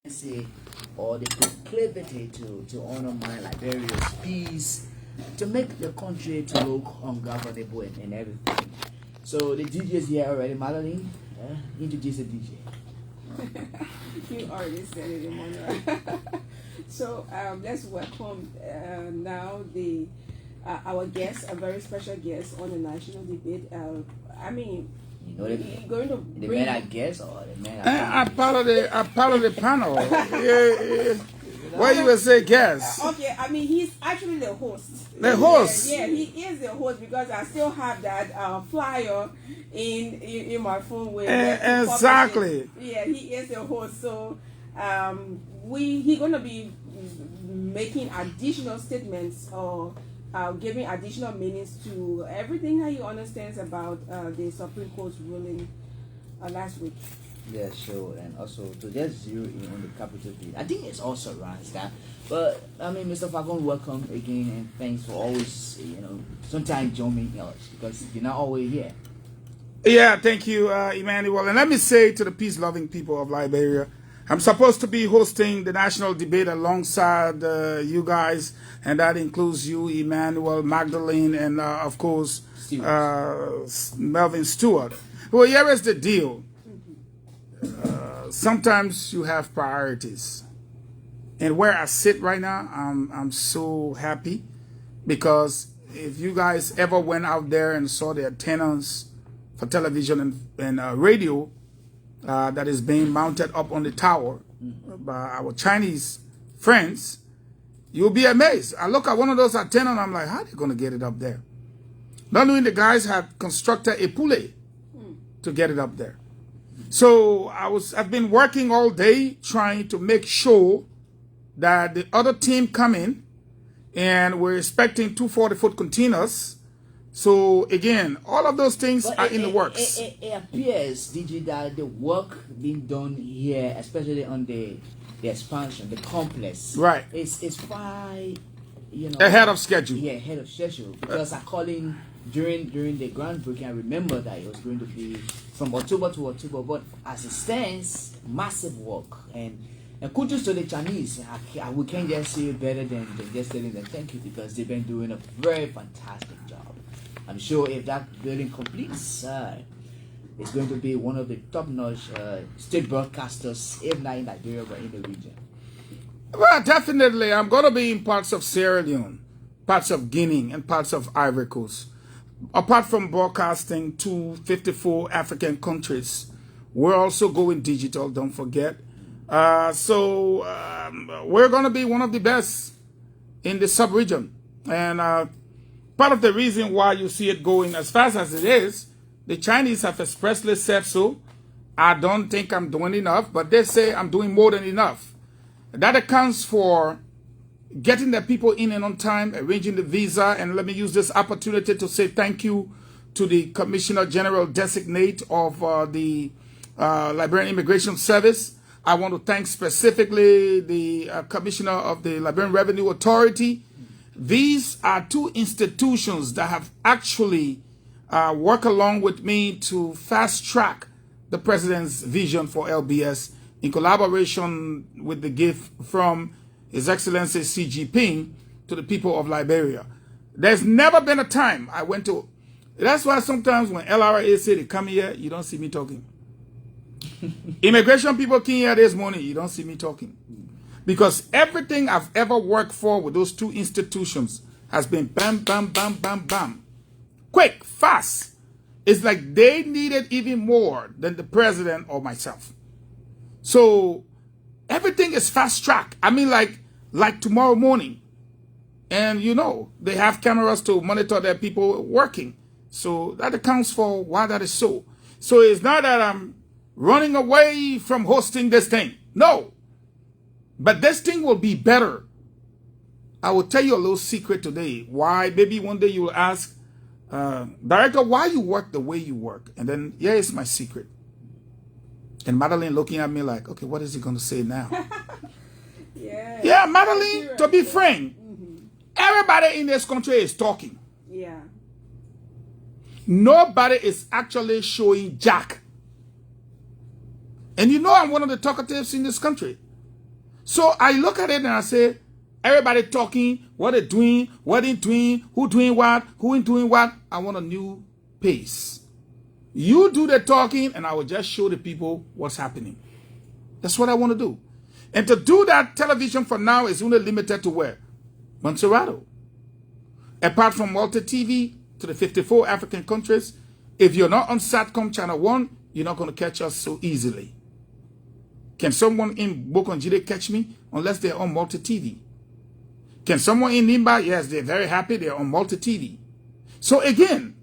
say, or the proclivity to honor my Liberia's peace, to make the country to look ungovernable and everything. So the DJ is here already. Madeline, introduce the DJ. You already said it, Emmanuel. So let's welcome now our guest, a very special guest on the national debate. You know going to the bring... man I guess or the man I'm part of the panel. Yeah. Why you would say guest? Okay, he's actually the host. The host? Yeah, he is the host because I still have that flyer in my phone with exactly. Yeah, he is the host. So he's gonna be making additional statements or giving additional meanings to everything that he understands about the Supreme Court's ruling last week. Yeah, sure, and also to just zero in on the capital date. I think it's also around that. But Mr. Fagon, welcome again, and thanks for always, sometimes joining us because you're not always here. Yeah, thank you, Emmanuel. And let me say to the peace-loving people of Liberia, I'm supposed to be hosting the national debate alongside you guys, and that includes you, Emmanuel, Magdalene, and of course, Melvin Stewart. Well, here is the deal. Sometimes you have priorities, and where I sit right now, I'm so happy because if you guys ever went out there and saw the antennas for television and radio that is being mounted up on the tower by our Chinese friends, you'll be amazed. I look at one of those antennas and I'm like, how are they going to get it up there? Not knowing the guys had constructed a pulley to get it up there. So I've been working all day trying to make sure that the other team come in, and we're expecting 240-foot containers. So again, all of those things are in the works. It appears, DJ, that the work being done here, especially on the expansion, the complex, right, it's far, ahead of schedule. Yeah, ahead of schedule. Because according during the groundbreaking, I remember that it was going to be from October to October, but as it stands, massive work. And kudos to the Chinese. We can't just say it better than just telling them thank you because they've been doing a very fantastic job. I'm sure if that building completes, it's going to be one of the top-notch state broadcasters, if not in Liberia, but in the region. Well, definitely. I'm going to be in parts of Sierra Leone, parts of Guinea, and parts of Ivory Coast. Apart from broadcasting to 54 African countries, we're also going digital, don't forget. So we're going to be one of the best in the sub-region. And part of the reason why you see it going as fast as it is, the Chinese have expressly said so. I don't think I'm doing enough, but they say I'm doing more than enough. That accounts for getting the people in and on time, arranging the visa, and let me use this opportunity to say thank you to the Commissioner General Designate of the Liberian Immigration Service. I want to thank specifically the Commissioner of the Liberian Revenue Authority. These are two institutions that have actually worked along with me to fast track the President's vision for LBS in collaboration with the gift from His Excellency Xi Jinping to the people of Liberia. There's never been a time I went to... That's why sometimes when LRA say they come here, you don't see me talking. Immigration people came here this morning, you don't see me talking. Because everything I've ever worked for with those two institutions has been bam, bam, bam, bam, bam. Quick, fast. It's like they needed even more than the president or myself. So everything is fast track. Like tomorrow morning. And they have cameras to monitor their people working. So that accounts for why that is so. So it's not that I'm running away from hosting this thing. No. But this thing will be better. I will tell you a little secret today. Why? Maybe one day you will ask, Director, why you work the way you work? And then, it's my secret. And Madeline looking at me like, okay, what is he going to say now? Yeah, Madeline, to be frank, everybody in this country is talking. Yeah. Nobody is actually showing jack. And I'm one of the talkatives in this country. So I look at it and I say, everybody talking, what they're doing, what they're doing, who doing what, who ain't doing what. I want a new pace. You do the talking and I will just show the people what's happening. That's what I want to do. And to do that, television for now is only limited to where? Montserrat. Apart from Walter TV to the 54 African countries, if you're not on Satcom Channel 1, you're not going to catch us so easily. Can someone in Bokonjide catch me? Unless they're on Multi TV. Can someone in Nimba? Yes, they're very happy. They're on Multi TV. So again,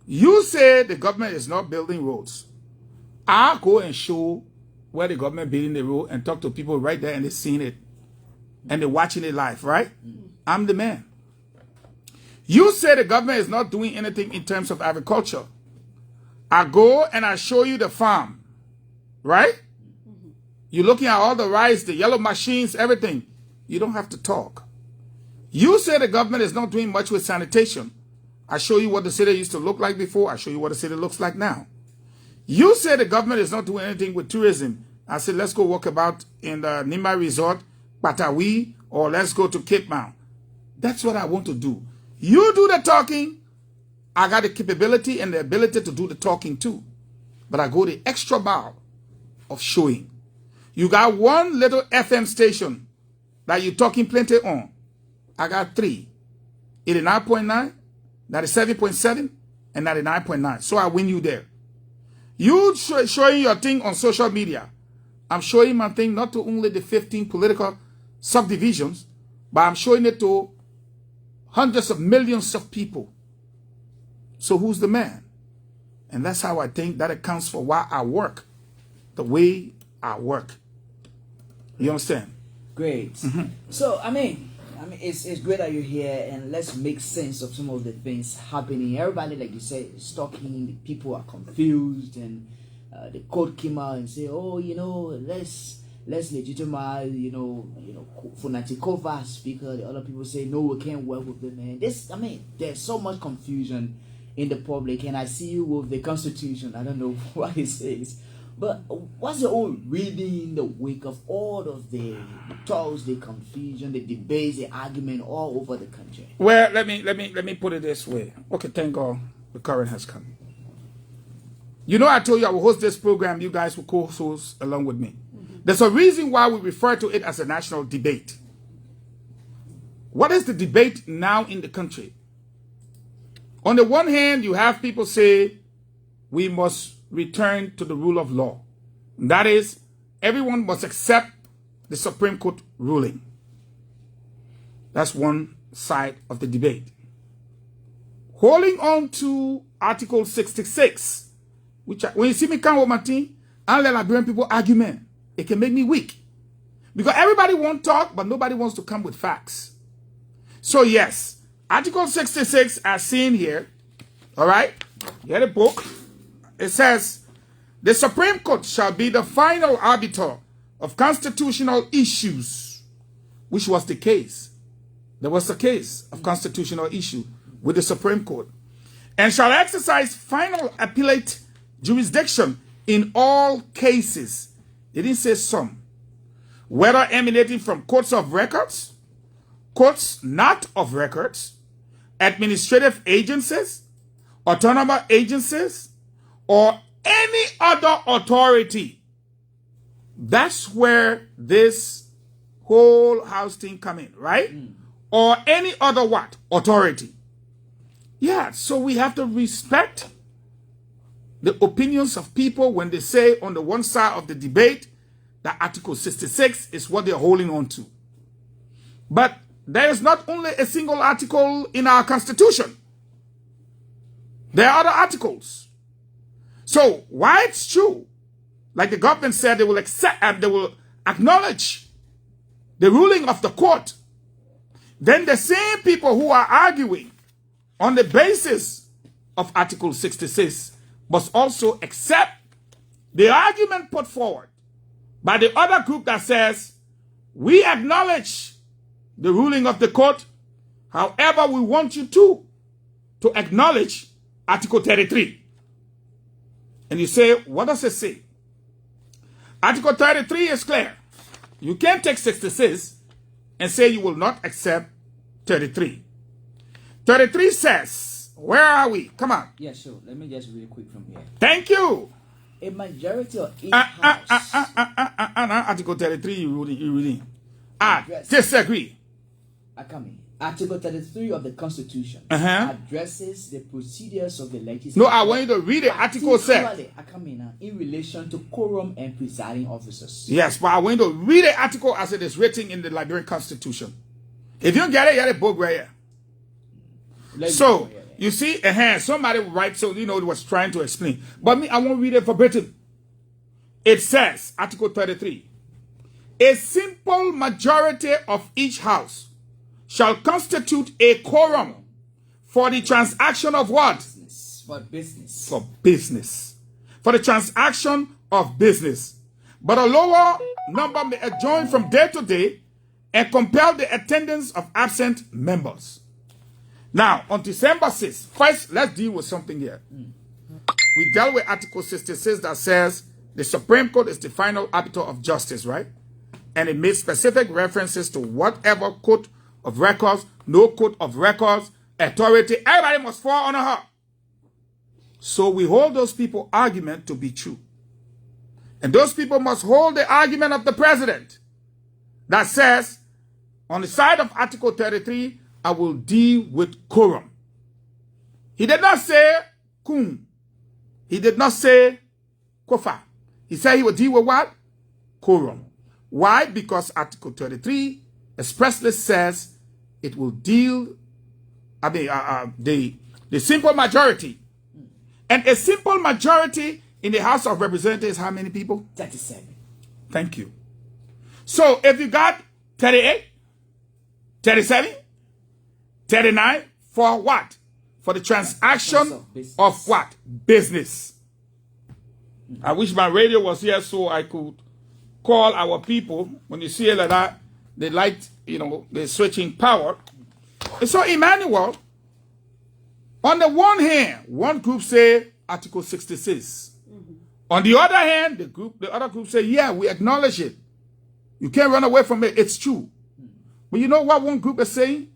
you say the government is not building roads. I'll go and show where the government building the road and talk to people right there and they're seeing it. And they're watching it live, right? I'm the man. You say the government is not doing anything in terms of agriculture. I go and I show you the farm, right? You're looking at all the rice, the yellow machines, everything. You don't have to talk. You say the government is not doing much with sanitation. I show you what the city used to look like before. I show you what the city looks like now. You say the government is not doing anything with tourism. I said, let's go walk about in the Nimba Resort, Patawi, or let's go to Cape Mount. That's what I want to do. You do the talking. I got the capability and the ability to do the talking too. But I go the extra mile of showing. You got one little FM station that you're talking plenty on. I got 3. 89.9, 97.7, and 99.9. So I win you there. You showing your thing on social media. I'm showing my thing not to only the 15 political subdivisions, but I'm showing it to hundreds of millions of people. So who's the man? And that's how I think that accounts for why I work the way I work. You understand? Great. So, I mean, it's great that you're here, and let's make sense of some of the things happening. Everybody, like you said, is talking. The people are confused, and the court came out and say, "Oh, let's legitimize, Funatikova as speaker." The other people say, "No, we can't work with them." And there's so much confusion in the public, and I see you with the Constitution. I don't know what it says. But what's your own reading in the wake of all of the talks, the confusion, the debates, the argument all over the country? Well, let me put it this way. Okay, thank God the current has come. I told you I will host this program. You guys will co-host along with me. There's a reason why we refer to it as a national debate. What is the debate now in the country? On the one hand, you have people say we must return to the rule of law. That is, everyone must accept the Supreme Court ruling. That's one side of the debate. Holding on to Article 66, which when you see me come with my team, I let Liberian people argument. It can make me weak. Because everybody won't talk, but nobody wants to come with facts. So yes, Article 66 as seen here, all right, you had a book. It says, the Supreme Court shall be the final arbiter of constitutional issues, which was the case. There was a case of constitutional issue with the Supreme Court, and shall exercise final appellate jurisdiction in all cases. It didn't say some. Whether emanating from courts of records, courts not of records, administrative agencies, autonomous agencies, or any other authority. That's where this whole house thing come in, right? Or any other what? Authority. Yeah, so we have to respect the opinions of people when they say on the one side of the debate that Article 66 is what they're holding on to. But there is not only a single article in our Constitution. There are other articles. So, why it's true, like the government said, they will accept and they will acknowledge the ruling of the court. Then the same people who are arguing on the basis of Article 66 must also accept the argument put forward by the other group that says, we acknowledge the ruling of the court. However, we want you to acknowledge Article 33. And you say, what does it say? Article 33 is clear. You can't take 66 and say you will not accept 33. 33 says, where are we? Come on. Yeah, sure. Let me just read quick from here. Thank you. A majority of each house. Article 33, you reading. Address. Disagree. I come in. Article 33 of the Constitution addresses the procedures of the legislature. No, I want you to read the article said. I come in in relation to quorum and presiding officers. Yes, but I want you to read the article as it is written in the Liberian Constitution. If you don't get it, you have a book right here. So, you see, somebody writes, so you know, it was trying to explain. But me, I won't read it verbatim. It says, Article 33, a simple majority of each house shall constitute a quorum for the transaction of what? Business. For business. For business. For the transaction of business. But a lower number may adjourn from day to day and compel the attendance of absent members. Now, on December 6th, first, let's deal with something here. We dealt with Article 66 that says the Supreme Court is the final arbiter of justice, right? And it made specific references to whatever court of records, no court of records, authority, everybody must fall under her. So we hold those people's argument to be true. And those people must hold the argument of the president that says, on the side of Article 33, I will deal with quorum. He did not say cum. He did not say kofa. He said he would deal with what? Quorum. Why? Because Article 33 expressly says it will deal, the simple majority. And a simple majority in the House of Representatives, how many people? 37. Thank you. So if you got 38, 37, 39, for what? For the transaction of what? Business. I wish my radio was here so I could call our people. When you see it like that, they like, you know, they're switching power. And so Emmanuel, on the one hand, one group say Article 66. On the other hand, the other group say, yeah, we acknowledge it. You can't run away from it. It's true. But you know what one group is saying?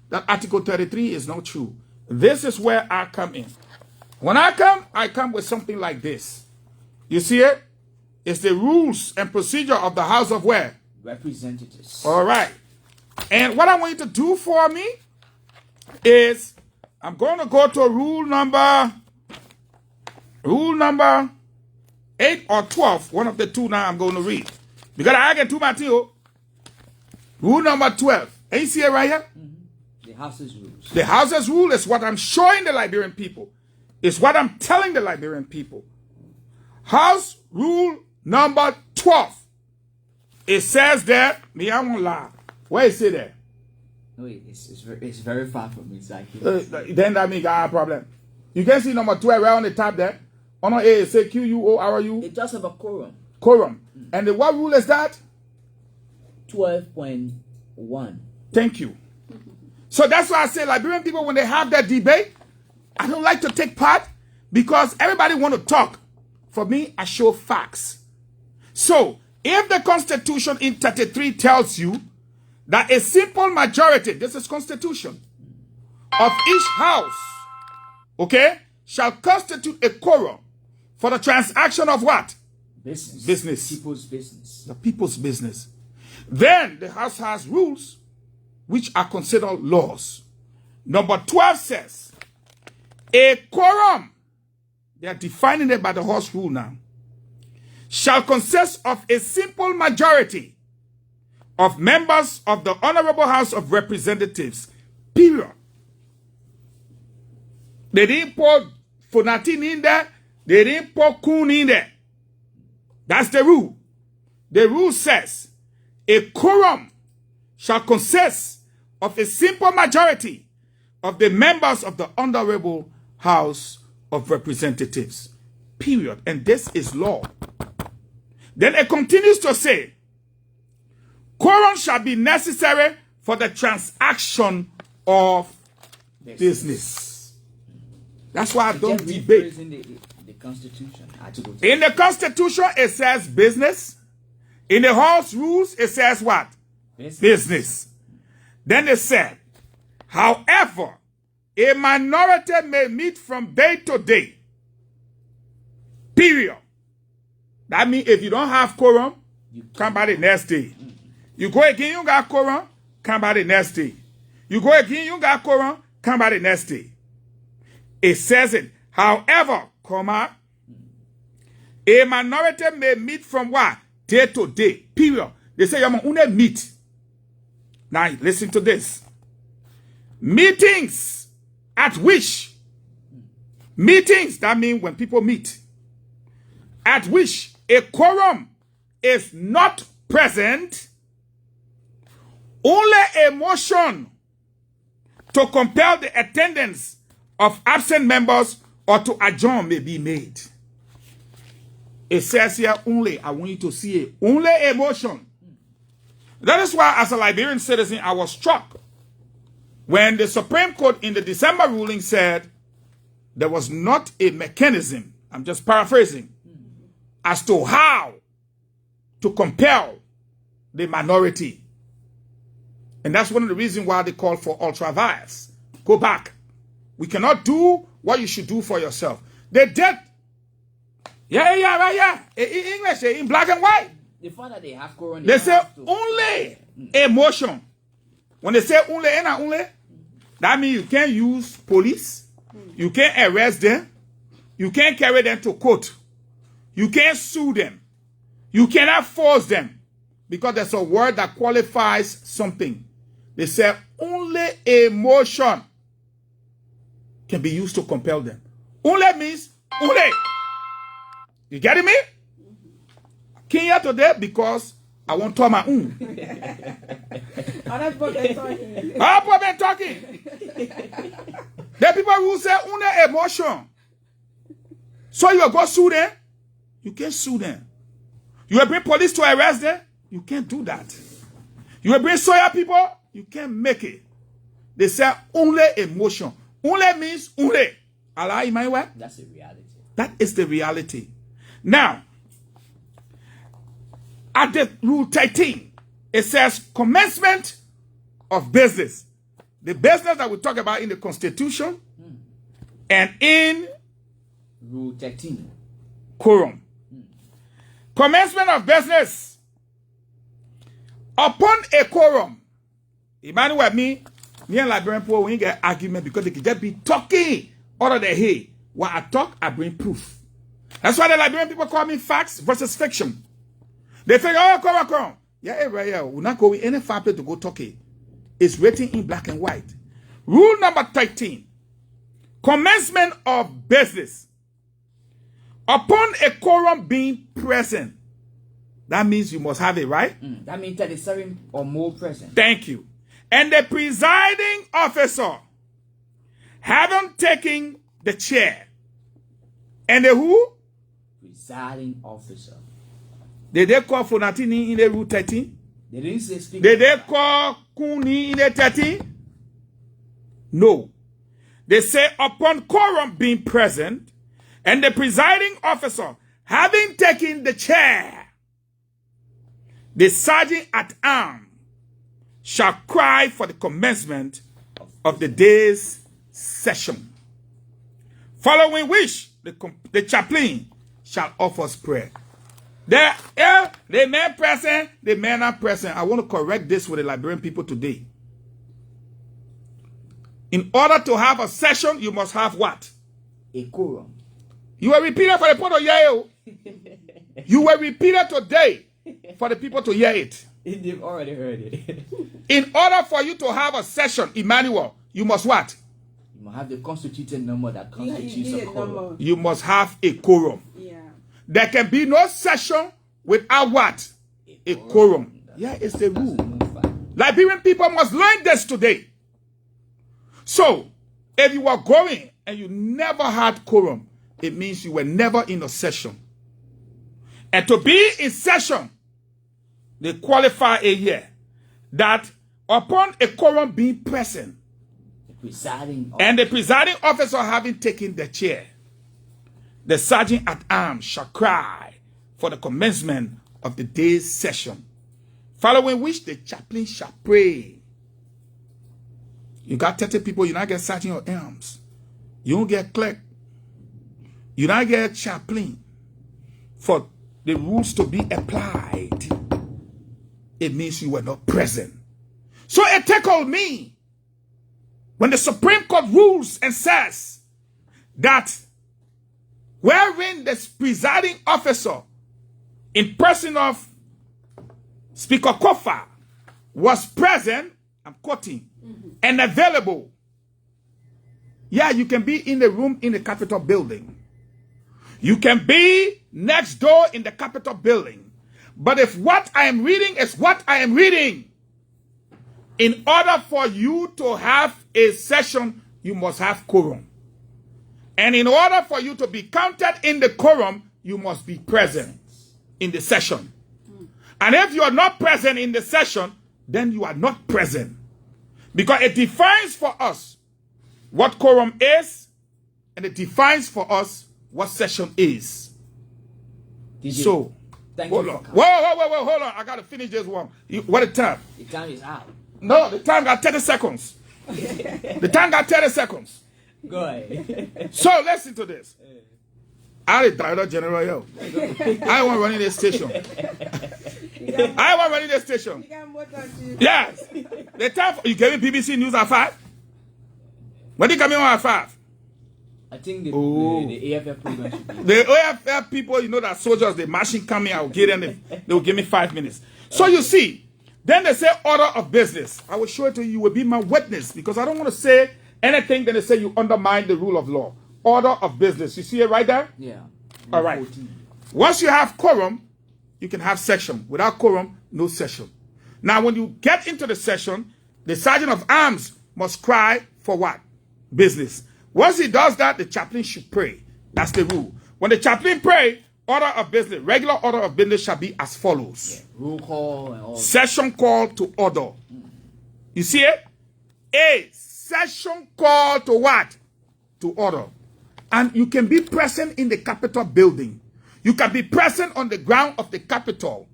That Article 33 is not true. This is where I come in. When I come with something like this. You see it? It's the rules and procedure of the House of where? Representatives. All right. And what I want you to do for me is I'm going to go to rule number 8 or 12. One of the two now I'm going to read. Because I get to my deal. Rule number 12. And you see it right here? The House's rules. The House's rule is what I'm showing the Liberian people. It's what I'm telling the Liberian people. House rule number 12. It says that, me, I won't lie. Where is it there? No, it's very far from me. So then that means I have a problem. You can see number 12 right on the top there. On A, it says QUORU. It just have a quorum. Quorum. And what rule is that? 12.1. Thank you. So that's why I say Liberian people, when they have that debate, I don't like to take part because everybody want to talk. For me, I show facts. So, if the Constitution in 33 tells you that a simple majority, this is Constitution, of each house, okay, shall constitute a quorum for the transaction of what? Business. Business. People's business. The people's business. Then the House has rules which are considered laws. Number 12 says, a quorum, they are defining it by the House rule now, shall consist of a simple majority of members of the Honorable House of Representatives, period. They didn't put Fonatin in there, they didn't put Kun in there. That's the rule. The rule says, a quorum shall consist of a simple majority of the members of the Honorable House of Representatives, period. And this is law. Then it continues to say, quorum shall be necessary for the transaction of business. That's why I don't debate. In the Constitution. In the Constitution, it says business. In the house rules, it says what? Business. Then it said, however, a minority may meet from day to day. Period. That means if you don't have quorum, come by the next day. You go again, you got quorum, come by the next day. You go again, you got quorum, come by the next day. It says it. However, comma, a minority may meet from what? Day to day. Period. They say, you meet. Now, listen to this. Meetings at which, meetings, that means when people meet, at which a quorum is not present, only a motion to compel the attendance of absent members or to adjourn may be made. It says here only, I want you to see it, only a motion. That is why as a Liberian citizen, I was struck when the Supreme Court in the December ruling said there was not a mechanism, I'm just paraphrasing, as to how to compel the minority. And that's one of the reasons why they call for ultra vires. Go back. We cannot do what you should do for yourself. They did. Yeah. In English, in black and white. The fact that they have quorum, they say only a motion. When they say only, that means you can't use police. You can't arrest them. You can't carry them to court. You can't sue them. You cannot force them. Because there's a word that qualifies something. They say only a motion can be used to compel them. Only means only. You getting me? Came here today because I want to my own. Other people been talking. Other people been talking. The people who say only a motion. So you go sue them? You can't sue them. You will bring police to arrest them? You can't do that. You will bring Soya people? You can't make it. They say only a motion. Only means only. Allah, in my way? That's the reality. That is the reality. Now, at the Rule 13, it says commencement of business. The business that we talk about in the Constitution and in Rule 13. Quorum. Commencement of business. Upon a quorum, Emmanuel, me and Liberian people, we get argument because they can just be talking out of their head. When I talk, I bring proof. That's why the Liberian people call me facts versus fiction. They think, oh, come. Yeah, we're not going any far place to go talk it. It's written in black and white. Rule number 13. Commencement of business. Upon a quorum being present, that means you must have it, right? That means 37 or more present. Thank you. And the presiding officer having taken the chair. And the who? Presiding officer. Did they call for Natini in the Rule 13? They didn't say speaker. Did they call Kuni in the 13? No. They say upon quorum being present and the presiding officer having taken the chair, the sergeant at arms shall cry for the commencement of the day's session, following which the chaplain shall offer prayer. The man present, the man not present. I want to correct this with the Liberian people today. In order to have a session, you must have what? A quorum. You were repeated for the people to hear it. You were repeated today for the people to hear it. They've already heard it. In order for you to have a session, Emmanuel, you must what? You must have the constituted number that constitutes a quorum. You must have a quorum. Yeah. There can be no session without what? A quorum. Yeah, it's the rule. Liberian people must learn this today. So, if you are going and you never had quorum, it means you were never in a session. And to be in session, they qualify a year that upon a quorum being present and the presiding officer having taken the chair, the sergeant at arms shall cry for the commencement of the day's session, following which the chaplain shall pray. You got 30 people, you not get sergeant or arms. You don't get clerk. You don't get chaplain for the rules to be applied. It means you were not present. So it tickled me when the Supreme Court rules and says that wherein the presiding officer in person of Speaker Kofa was present, I'm quoting, and available. Yeah, you can be in the room in the Capitol building. You can be next door in the Capitol building. But if what I am reading is what I am reading, in order for you to have a session, you must have quorum. And in order for you to be counted in the quorum, you must be present in the session. And if you are not present in the session, then you are not present. Because it defines for us what quorum is, and it defines for us what session is. So, hold on. Whoa, hold on. I got to finish this one. What the time? The time is out. No, the time got 30 seconds. The time got 30 seconds. Go ahead. So, listen to this. I the Director General, yo. I want running this station. I want running this station. Yes. The time you gave me BBC News at 5? When did you come in on at 5? I think the AFF program should be. The AFF people, you know that soldiers, the machine coming, I'll get them, they will give me 5 minutes. So you see, then they say order of business. I will show it to you, you will be my witness, because I don't want to say anything, then they say you undermine the rule of law. Order of business. You see it right there? Yeah. All right. Once you have quorum, you can have session. Without quorum, no session. Now, when you get into the session, the sergeant of arms must cry for what? Business. Once he does that, the chaplain should pray. That's the rule. When the chaplain pray, order of business, regular order of business shall be as follows. Yeah. Roll call and all. Session call to order. You see it? A session call to what? To order. And you can be present in the Capitol building. You can be present on the ground of the Capitol.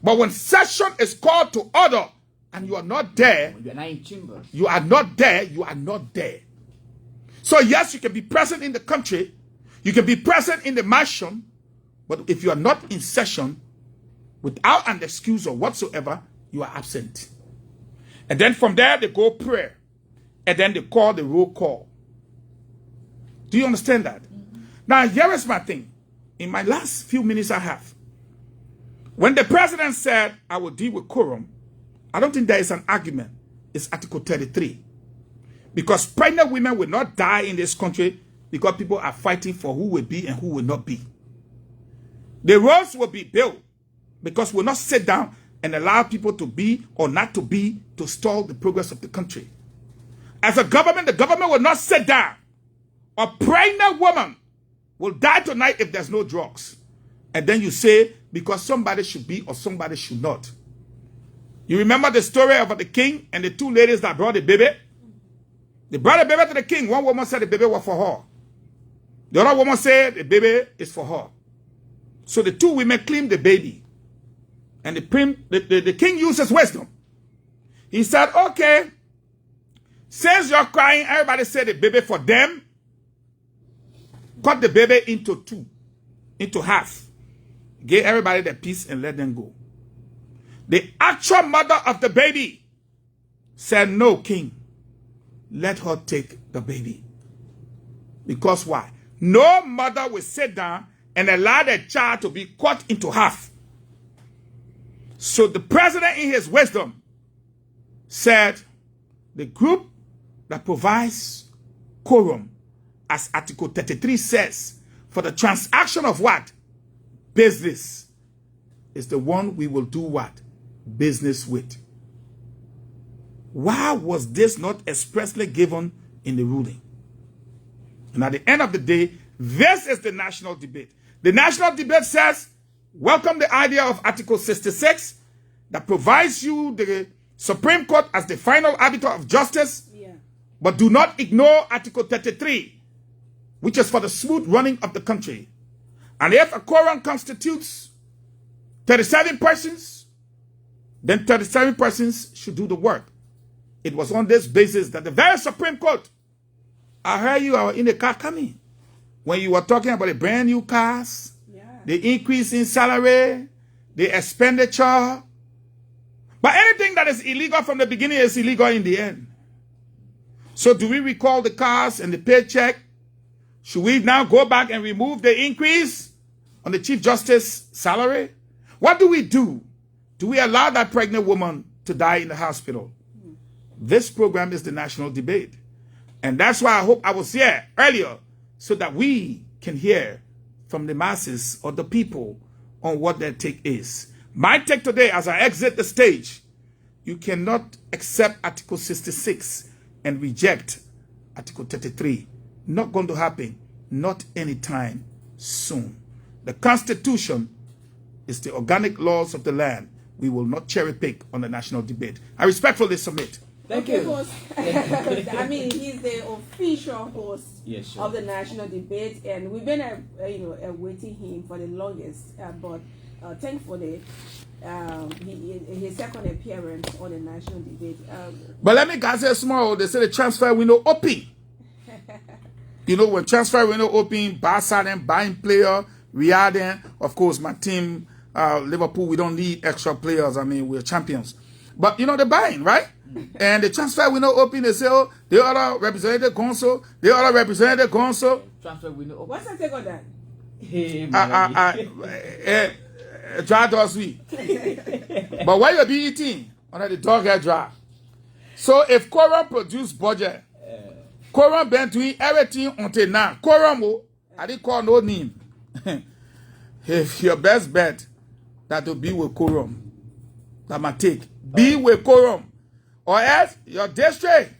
But when session is called to order and you are not there, When you are not in chamber. you are not there, you are not there. So yes, you can be present in the country, you can be present in the mansion, but if you are not in session, without an excuse or whatsoever, you are absent. And then from there, they go prayer. And then they call the roll call. Do you understand that? Now, here is my thing. In my last few minutes I have, when the president said, I will deal with quorum, I don't think there is an argument. It's Article 33. Because pregnant women will not die in this country because people are fighting for who will be and who will not be. The roads will be built because we'll not sit down and allow people to be or not to be to stall the progress of the country. As a government, the government will not sit down. A pregnant woman will die tonight if there's no drugs. And then you say, because somebody should be or somebody should not. You remember the story of the king and the two ladies that brought the baby? They brought the baby to the king. One woman said the baby was for her. The other woman said the baby is for her. So the two women claimed the baby. And the king used his wisdom. He said, okay, since you're crying, everybody said the baby for them. Cut the baby into two, into half. Give everybody their piece and let them go. The actual mother of the baby said, no, king, let her take the baby. Because why? No mother will sit down and allow their child to be cut into half. So the president, in his wisdom, said, the group that provides quorum, as Article 33 says, for the transaction of what? Business, is the one we will do what? Business with. Why was this not expressly given in the ruling? And at the end of the day, this is the national debate. The national debate says, welcome the idea of Article 66 that provides you the Supreme Court as the final arbiter of justice, but do not ignore Article 33, which is for the smooth running of the country. And if a quorum constitutes 37 persons, then 37 persons should do the work. It was on this basis that the very Supreme Court, I heard you are in the car coming, when you were talking about the brand new cars, the increase in salary, the expenditure. But anything that is illegal from the beginning is illegal in the end. So do we recall the cars and the paycheck? Should we now go back and remove the increase on the Chief Justice salary? What do we do? Do we allow that pregnant woman to die in the hospital? This program is the national debate. And that's why I hope I was here earlier, so that we can hear from the masses or the people on what their take is. My take today, as I exit the stage, you cannot accept Article 66 and reject Article 33. Not going to happen. Not anytime soon. The Constitution is the organic laws of the land. We will not cherry pick on the national debate. I respectfully submit. Thank you. I mean, he's the official host of the national debate, and we've been, awaiting him for the longest. But thankfully, his second appearance on the national debate. But let me say small. They say the transfer window open. When transfer window open, Barca then buying player, Real then, of course, my team, Liverpool, we don't need extra players. I mean, we're champions. But, they're buying, right? And the transfer window open, they say, oh, the other representative Gonzo, the other representative Gonzo. Transfer window open. What's the take on that? Dry does we. But why you be eating? Under the dog hair dry. So if Quorum produce budget, Quorum been doing everything until now. Quorum, I didn't call no name. If your best bet that to be with Quorum, that might take. Be with Quorum. Or else, your district,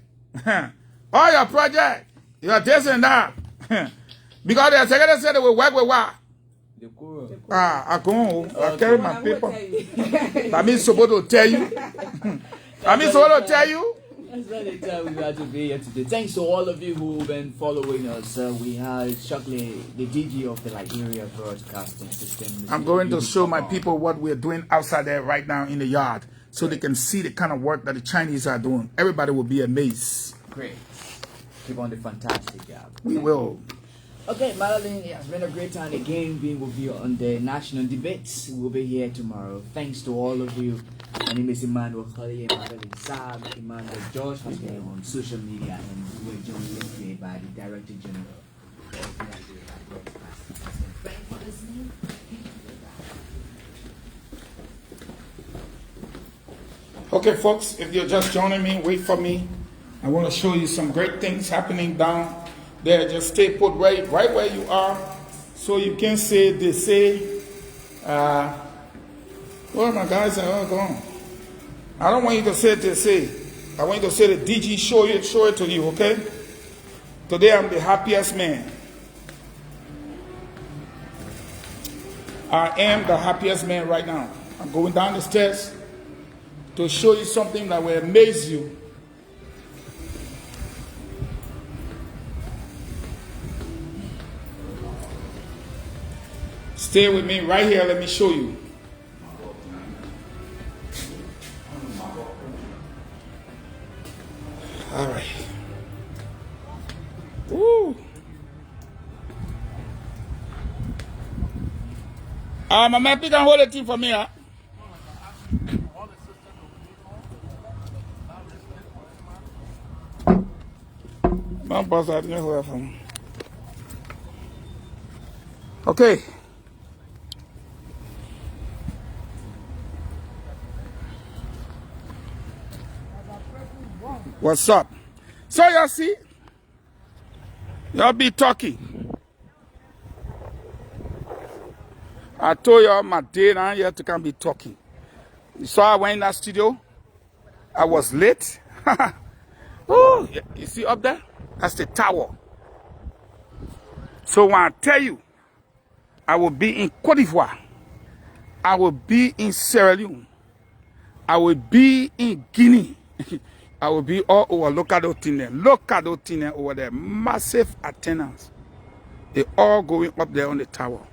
all your project, your this and that. Because the secretary said they will work with what? The Quorum. I carry my paper. I mean, supposed to tell you. Supposed to tell you. That's not the time we had to be here today. Thanks to all of you who've been following us. We had Shockley, the DG of the Liberia Broadcasting System. I'm going to show my people what we're doing outside there right now in the yard, so they can see the kind of work that the Chinese are doing. Everybody will be amazed. Great. Keep on the fantastic job. We will. Okay, Madeline, it has been a great time again being with you on the national debates. We'll be here tomorrow. Thanks to all of you. My name is Emmanuel Khali, Madeline Saab, Emmanuel George has been on social media, and we were joined yesterday by the Director General of the Liberia Broadcasting System. Thanks for listening. Okay, folks, if you're just joining me, wait for me. I want to show you some great things happening down there. Just stay put right where you are, so you can say, they say, well, my guys are all gone. I don't want you to say they say. I want you to say the DG show it to you, okay? Today I'm the happiest man. I am the happiest man right now. I'm going down the stairs to show you something that will amaze you. Stay with me right here. Let me show you. All right. Woo. My man, you can hold the thing for me, huh? My boss, I didn't hold it for me. Okay. What's up? So y'all see, y'all be talking. I told y'all my day down here to come be talking. You saw I went in that studio. I was late. Oh, you see up there? That's the tower. So when I tell you, I will be in Côte d'Ivoire. I will be in Sierra Leone. I will be in Guinea. I will be all over. Look at those things there. Look at those things there over there. Massive attendance. They're all going up there on the tower.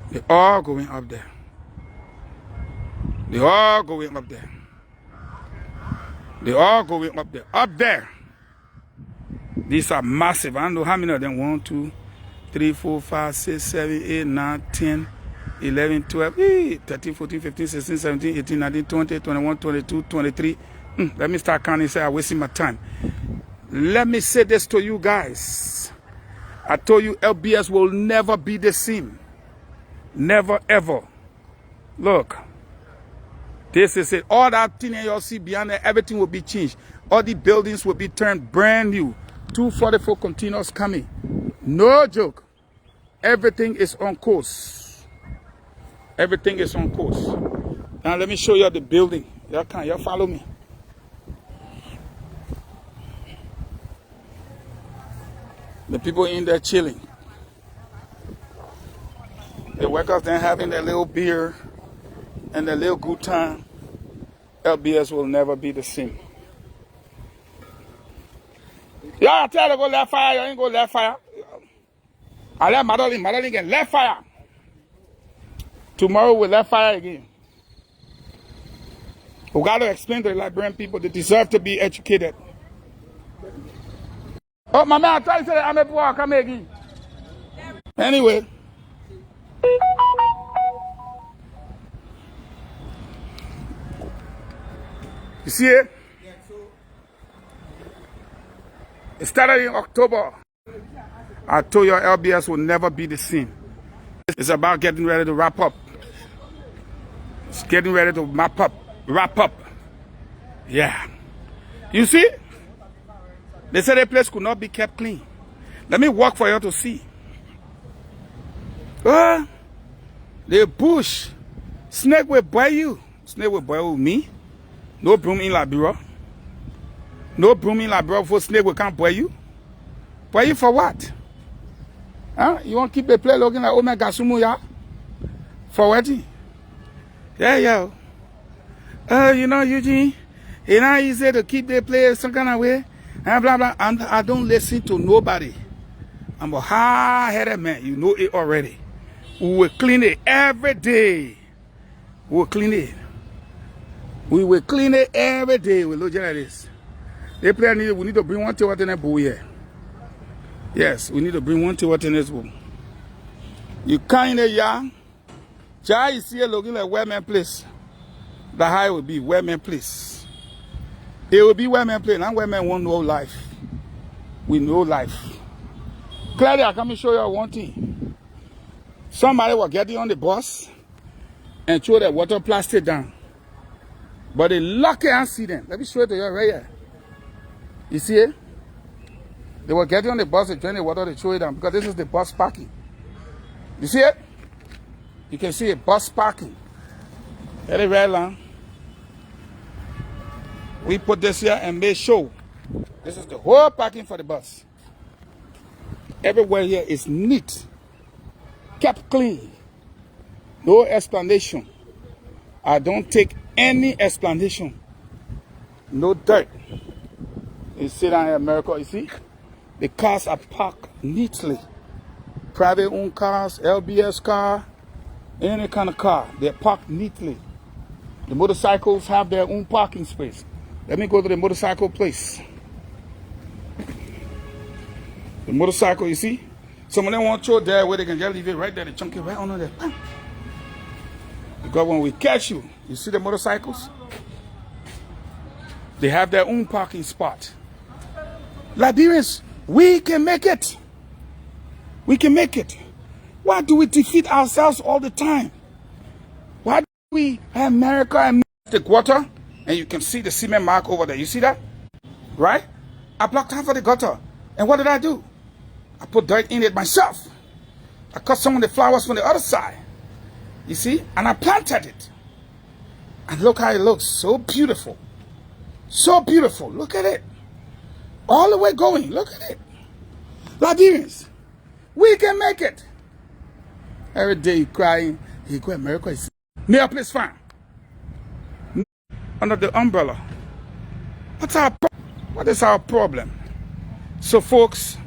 They're all going up there. They all going up there. They all going up there. Up there. These are massive. I don't know how many of them. 1, 2, 3, 4, 5, 6, 7, 8, 9, 10, 11, 12, 13, 14, 15, 16, 17, 18, 19, 20, 21, 22, 23. Let me start counting. Say I'm wasting my time. Let me say this to you guys. I told you LBS will never be the same. Never ever. Look. This is it. All that thing you see behind there, everything will be changed. All the buildings will be turned brand new. 244 continuous coming. No joke. Everything is on course. Everything is on course. Now let me show you the building. Y'all follow me. The people in there chilling. The workers then having their little beer and their little good time. LBS will never be the same. Y'all tell her to go left fire, you ain't go left fire. I let Madeline get left fire. Tomorrow we'll left fire again. We got to explain to the Liberian people they deserve to be educated. Oh, my man, I tell you that I'm a boy, come again. Anyway. You see it? It started in October. I told you LBS will never be the same. It's about getting ready to wrap up. It's getting ready to wrap up. Yeah. You see? They said the place could not be kept clean. Let me walk for you to see. The bush. Snake will bite you. Snake will bite me. No broom in Liberia. No broom in Liberia for snake will can't bite you. Bite you for what? Huh? You want to keep the place looking like Omega Sumu, yeah? For what? Yeah. You know, Eugene, it's not easy to keep the place some kind of way. And blah, blah. And I don't listen to nobody. I'm a hard-headed man. You know it already. We will clean it every day. We will clean it. We will clean it every day. We look at this. They play need. We need to bring one to what in a bowl here. Yes, we need to bring one to what in this bowl. You kind of young. Jai is here looking like Wellman Place. The high will be Wellman Place. It will be Wellman Place. And Wellman won't know life. We know life. Clearly, I come and show you one thing. Somebody was getting on the bus and throw the water plastic down. But they lucky and see them. Let me show it to you right here. You see it? They were getting on the bus, they drain the water, they throw it down because this is the bus parking. You see it? You can see a bus parking. Very red line. We put this here and made sure this is the whole parking for the bus. Everywhere here is neat, kept clean. No explanation. I don't take any explanation. No dirt. You see down here in America, you see? The cars are parked neatly. Private owned cars, LBS car, any kind of car, they're parked neatly. The motorcycles have their own parking space. Let me go to the motorcycle place. The motorcycle, you see? Some of them want to throw there where they can just leave it right there, they chunk it right under there. Because when we catch you, you see the motorcycles? They have their own parking spot. Liberians, we can make it. We can make it. Why do we defeat ourselves all the time? Why do we have America and the gutter? And you can see the cement mark over there. You see that? Right? I blocked half of the gutter. And what did I do? I put dirt in it myself. I cut some of the flowers from the other side. You see? And I planted it. And look how it looks. So beautiful. So beautiful. Look at it. All the way going. Look at it. Liberians, we can make it. Every day you crying, you go America is near place fine. Under the umbrella. What is our problem? So folks,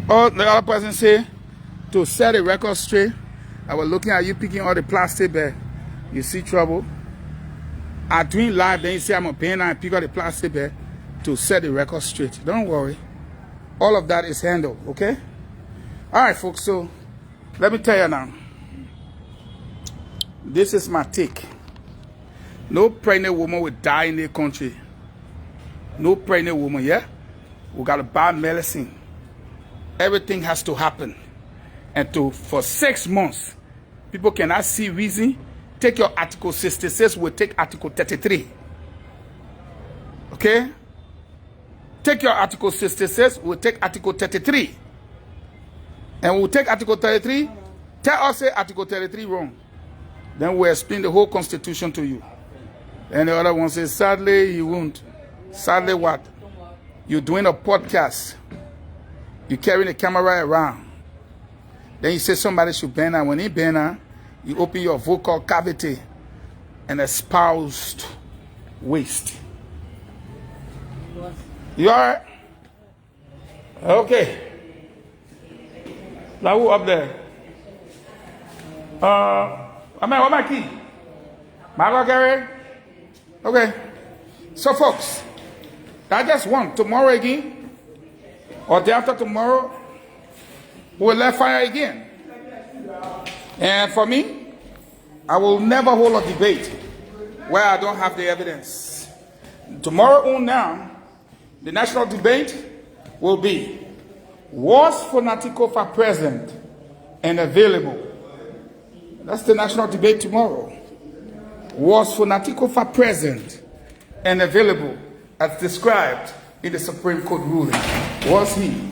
all the other person say to set the record straight, I was looking at you picking all the plastic bag. You see trouble. I doing live, then you say I'm a pen and pick up the plastic bag to set the record straight. Don't worry. All of that is handled, okay? All right, folks, so let me tell you now. This is my take. No pregnant woman will die in the country. No pregnant woman, yeah? We got to buy medicine. Everything has to happen. And for 6 months, people cannot see reason. Take your Article 66, we'll take Article 33. Okay? Take your Article 66, we'll take Article 33. And we'll take Article 33. Tell us say Article 33 wrong. Then we'll explain the whole Constitution to you. And the other one says, sadly, you won't. Sadly what? You're doing a podcast. You're carrying a camera around. Then you say somebody should ban her. When he ban her, you open your vocal cavity and espoused waste. You alright? Okay. Now who up there? What my key? Margot Gary? Okay. So folks, I just want tomorrow again, or day after tomorrow, we'll let fire again. And for me, I will never hold a debate where I don't have the evidence. Tomorrow on now, the national debate will be, was Fonatico for present and available? That's the national debate tomorrow. Was Fonatico for present and available as described in the Supreme Court ruling? Was he?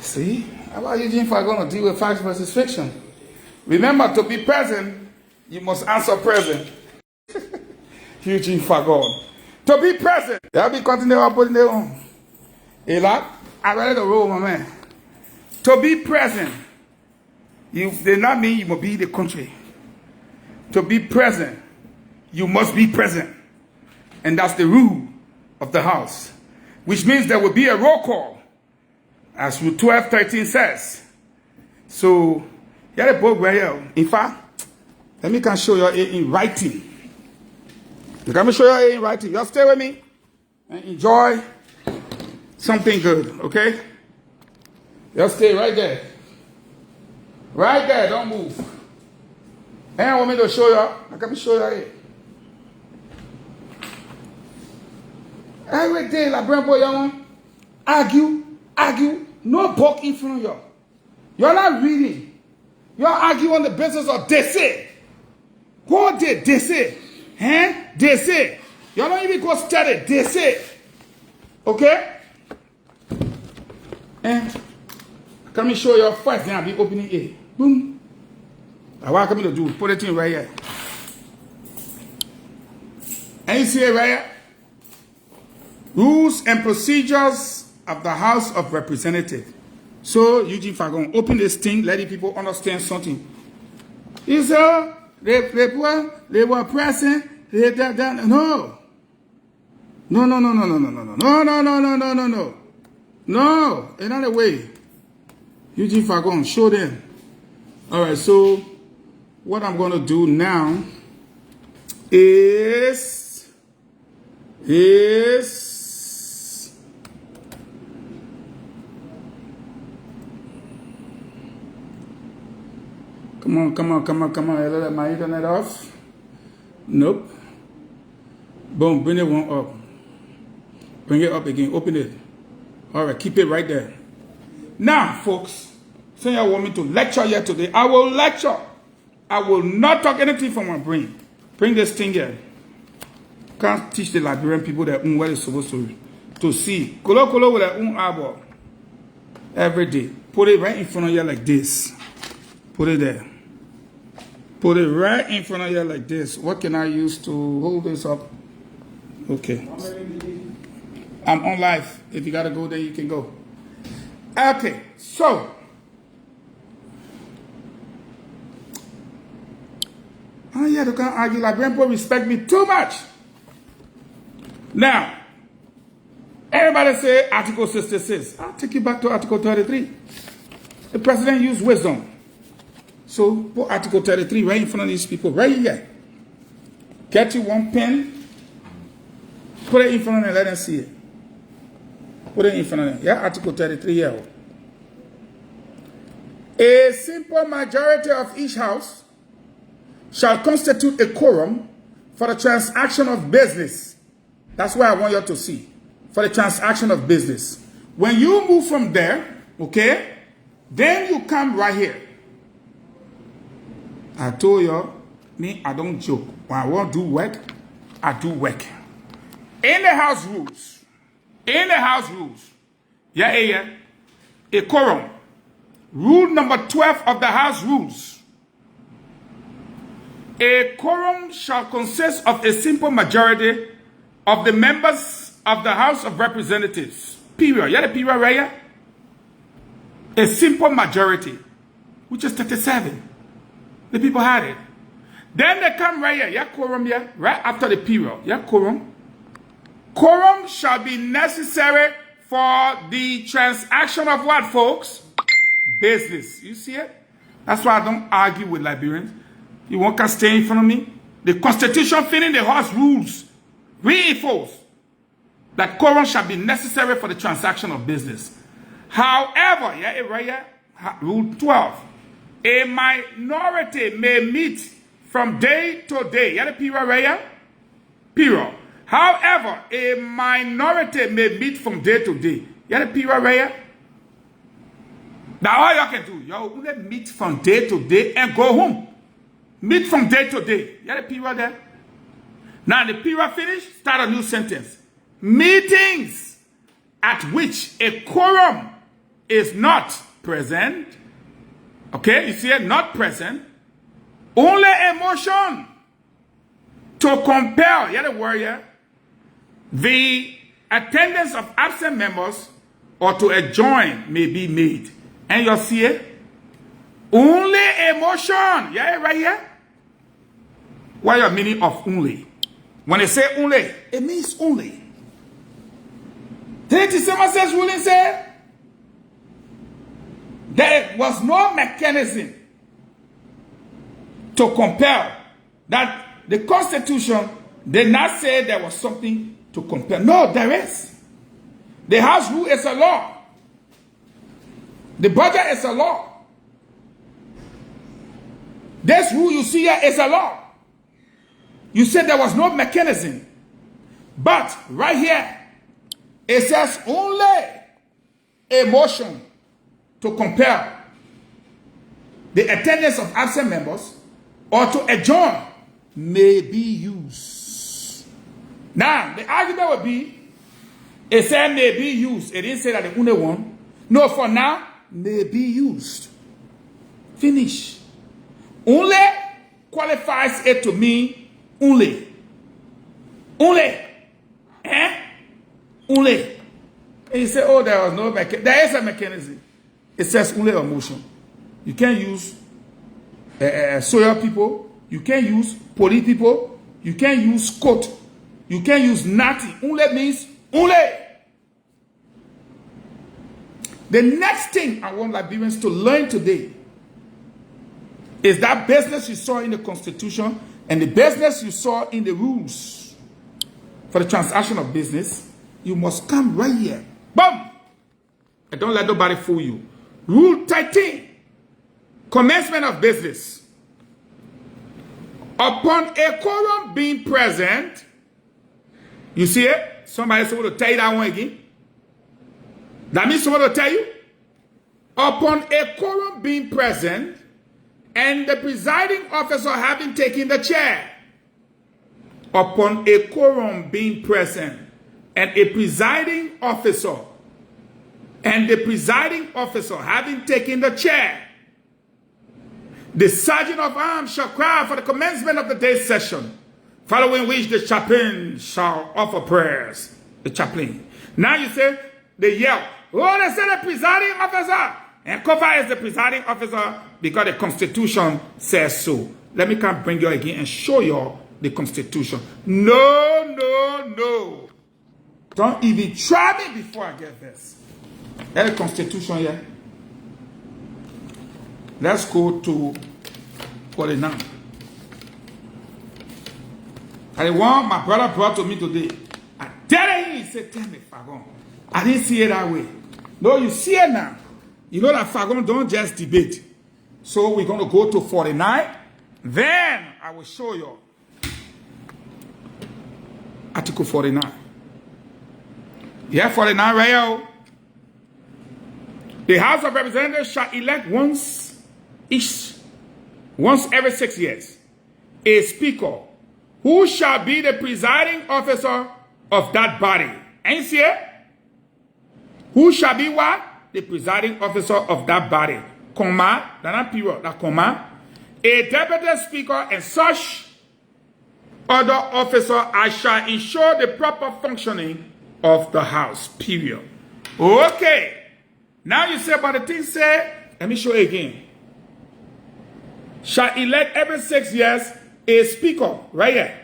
See? How about Eugene for going to deal with facts versus fiction? Remember, to be present, you must answer present. Eugene Fagon. To be present. They'll be continuing putting their own. A lot. I read the rule, my man. To be present. You did not mean you must be the country. To be present, you must be present. And that's the rule of the House. Which means there will be a roll call. As Rule 12:13 says. So, here the book right here. In fact, let me can show you in writing. Let me show you in writing. Y'all stay with me and enjoy something good, okay? Y'all stay right there. Right there, don't move. And I want me to show you. Let me show you here. Every day, like Brand Boy, you argue. No book in front of you. You're not reading. You're arguing on the basis of they say. What did they say? Huh? They say. You don't even go study. They say. Okay? And let me show you first. Then I'll be opening it. Boom. Now what I'm going to do? Put it in right here. And you see it right here? Rules and procedures of the House of Representatives. So, Eugene Fagon, open this thing, let the people understand something. You say, they were present, no. No, another way. Eugene Fagon, show them. All right, so what I'm going to do now is come on. Let my internet off. Nope. Boom, bring it one up. Bring it up again. Open it. All right, keep it right there. Now, folks, say you want me to lecture here today. I will lecture. I will not talk anything from my brain. Bring this thing here. Can't teach the Liberian people their own what they're supposed to see. Kolo with their own eyeball. Every day. Put it right in front of you like this. Put it there. Put it right in front of you like this. What can I use to hold this up? Okay. I'm on live. If you gotta go there, you can go. Okay, so yeah, they can't argue. Liberian people respect me too much. Now, everybody say Article 66. I'll take you back to Article 33. The president used wisdom. So put Article 33 right in front of these people, right here. Get you one pen, put it in front of them, let them see it. Put it in front of them. Yeah, Article 33 here. A simple majority of each house shall constitute a quorum for the transaction of business. That's what I want you to see. For the transaction of business. When you move from there, okay, then you come right here. I told you, me, I don't joke. When I want to do work, I do work. In the house rules. In the house rules. Yeah. A quorum. Rule number 12 of the house rules. A quorum shall consist of a simple majority of the members of the House of Representatives. Period. Yeah, the period right here. A simple majority, which is 37. The people had it. Then they come right here. Yeah, quorum here. Right after the period. Yeah, quorum. Quorum shall be necessary for the transaction of what, folks? Business. You see it? That's why I don't argue with Liberians. You want to stay in front of me? The Constitution fitting the House rules reinforce that quorum shall be necessary for the transaction of business. However, yeah, right here, Rule 12, a minority may meet from day to day. Yeah, the period right here? Period. However, a minority may meet from day to day. Yeah, the period right here? Now all y'all can do, y'all only meet from day to day and go home. Meet from day to day. You got a period there? Now the period finished, start a new sentence. Meetings at which a quorum is not present. Okay, you see it? Not present. Only a motion to compel, you got a word here, the attendance of absent members or to adjourn may be made. And you'll see it? Only a motion. Yeah, right here. What is the meaning of only? When they say only, it means only. Didn't someone says ruling say there was no mechanism to compel, that the Constitution did not say there was something to compel. No, there is. The House rule is a law. The budget is a law. This rule you see here is a law. You said there was no mechanism. But right here, it says only a motion to compel the attendance of absent members or to adjourn may be used. Now, the argument would be, it said may be used. It didn't say that the only one. No, for now, may be used. Finish. Only qualifies it to mean only. Only. Only. And you say, oh, there was no mechanism. There is a mechanism. It says only a motion. You can't use soil people. You can't use police people. You can't use court. You can't use nothing. Only means only. The next thing I want Liberians to learn today is that business you saw in the Constitution and the business you saw in the rules for the transaction of business. You must come right here. Boom! And don't let nobody fool you. Rule 13. Commencement of business. Upon a quorum being present, you see it? Somebody's supposed to tell you that one again. That means someone will tell you. Upon a quorum being present and the presiding officer having taken the chair. Upon a quorum being present and a presiding officer having taken the chair, the sergeant of arms shall cry for the commencement of the day's session, following which the chaplain shall offer prayers. The chaplain. Now you say, they yell, oh, they say the presiding officer. And Kofa is the presiding officer because the Constitution says so. Let me come bring you again and show you the Constitution. No, no, no. Don't even try me before I get this. There's the Constitution here. Let's go to 49. And the one my brother brought to me today, I tell him, he said, tell me, Fagon. I didn't see it that way. No, you see it now. You know that Fagon don't just debate. So we're going to go to 49. Then I will show you Article 49. Yeah, 49 right here. The House of Representatives shall elect once every 6 years, a speaker who shall be the presiding officer of that body. Ain't see it? Who shall be what? The presiding officer of that body. Comma, that period, that comma. A deputy speaker and such other officer as shall ensure the proper functioning of the House. Period. Okay. Now you say, but the thing say, let me show you again. Shall elect every 6 years a speaker, right here,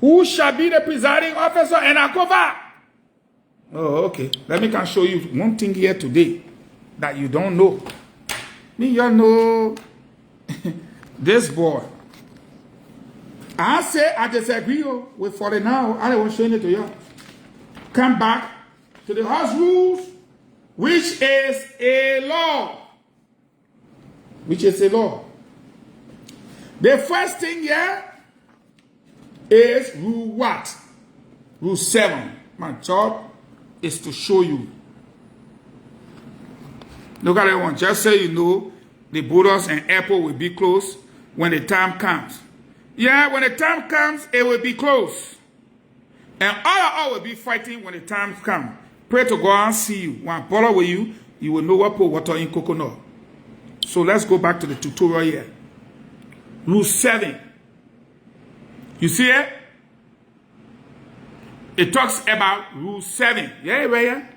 who shall be the presiding officer and a cover. Oh, okay. Let me can show you one thing here today that you don't know. Me, you know this boy. I say I disagree with 49. I will show it to you. Come back to the House rules, which is a law. Which is a law. The first thing here is rule what? Rule 7. My job is to show you. Look at that one. Just so you know, the borders and airport will be closed when the time comes. Yeah, when the time comes, it will be closed. And all will be fighting when the time comes. Pray to God and see you. When I follow with you, you will know what put water in coconut. So let's go back to the tutorial here. Rule 7. You see it? It talks about Rule 7. Yeah, right here.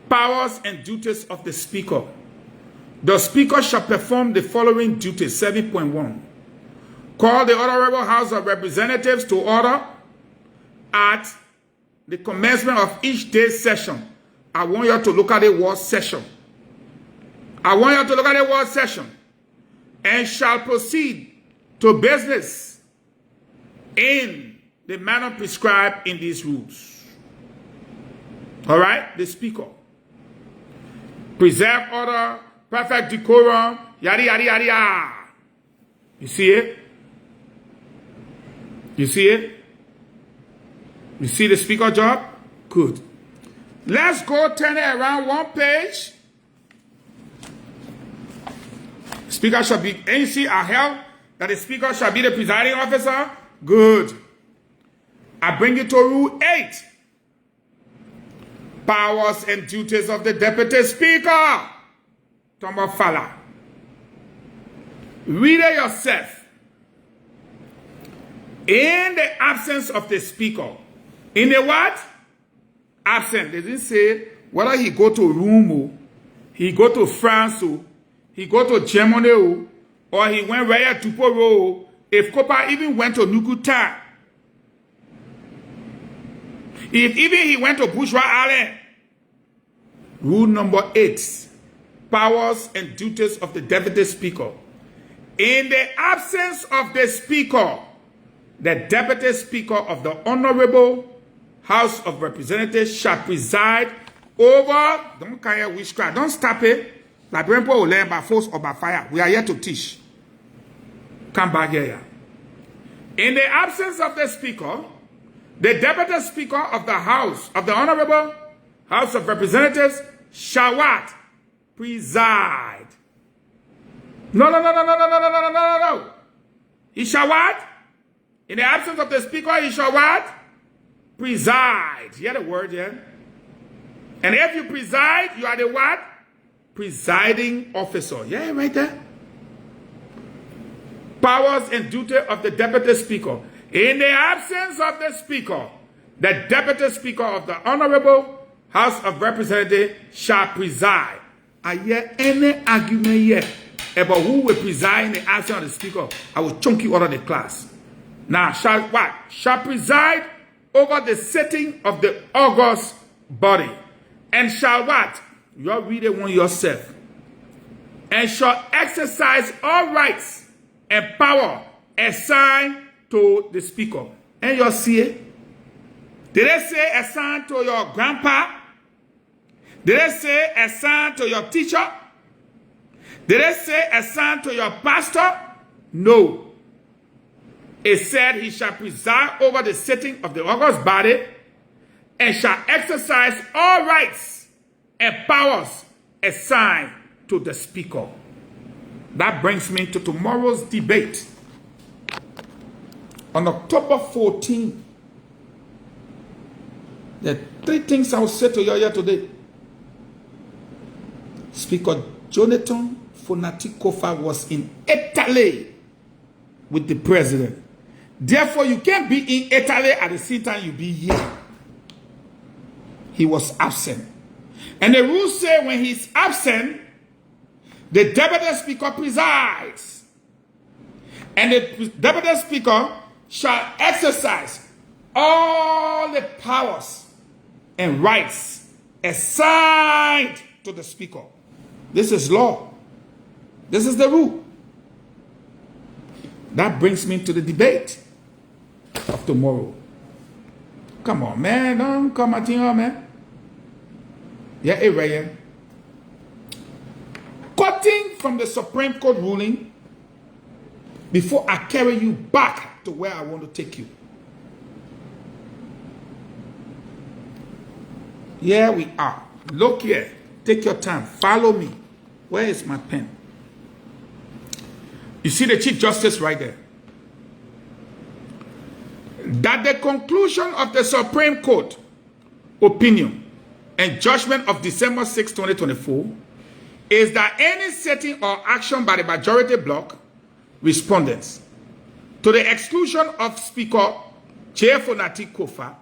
Powers and duties of the Speaker. The Speaker shall perform the following duties. 7.1. Call the Honorable House of Representatives to order at the commencement of each day's session. I want you to look at the word session. I want you to look at the word session. And shall proceed to business in the manner prescribed in these rules. All right? The Speaker. Preserve order, perfect decorum, yada, yada, yada, yada. You see it? You see it? You see the Speaker job? Good. Let's go turn it around one page. Speaker shall be, ANC are held that the Speaker shall be the presiding officer. Good. I bring you to Rule 8. Powers and duties of the Deputy Speaker. Tomba Fala. Read it yourself. In the absence of the Speaker. In the what? Absent. They didn't say whether he go to Rome, he go to France, he go to Germany, or he went right to Poro. If Copa even went to Nukuta, if even he went to Bourgeois Island. Rule number 8. Powers and duties of the Deputy Speaker. In the absence of the Speaker, the Deputy Speaker of the Honorable House of Representatives shall preside over, don't carry witchcraft, don't stop it. Like people will learn by force or by fire. We are here to teach. Come back here. In the absence of the Speaker, the Deputy Speaker of the House, of the Honorable House of Representatives shall what? Preside. No. He shall what? In the absence of the Speaker, he shall what? Preside. You hear the word here? And if you preside, you are the what? Presiding officer. Yeah, right there. Powers and duty of the Deputy Speaker. In the absence of the Speaker, the Deputy Speaker of the Honorable House of Representatives shall preside. I hear any argument here about who will preside in the absence of the Speaker. I will chunk you out of the class. Now, shall what? Shall preside over the sitting of the august body. And shall what? You read it one yourself. and shall exercise all rights and power assigned to the speaker. And you see it? Did they say assigned to your grandpa? Did they say assigned to your teacher? Did they say assigned to your pastor? No. It said he shall preside over the sitting of the august body and shall exercise all rights and powers assigned to the speaker. That brings me to tomorrow's debate. On October 14th, there are 3 things I will say to you here today. Speaker Jonathan Fonati Kofa was in Italy with the president. Therefore, you can't be in Italy at the same time you be here. He was absent. And the rules say when he's absent, the deputy speaker presides. And the deputy speaker shall exercise all the powers and rights assigned to the speaker. This is law. This is the rule. That brings me to the debate of tomorrow. Come on, man. Don't come at you, man. Yeah, Ryan. Cutting from the Supreme Court ruling before I carry you back to where I want to take you. Here we are. Look here. Take your time. Follow me. Where is my pen? You see the Chief Justice right there. That the conclusion of the Supreme Court opinion and judgment of December 6, 2024 is that any setting or action by the majority bloc respondents to the exclusion of Speaker Chair Fonati Kofa,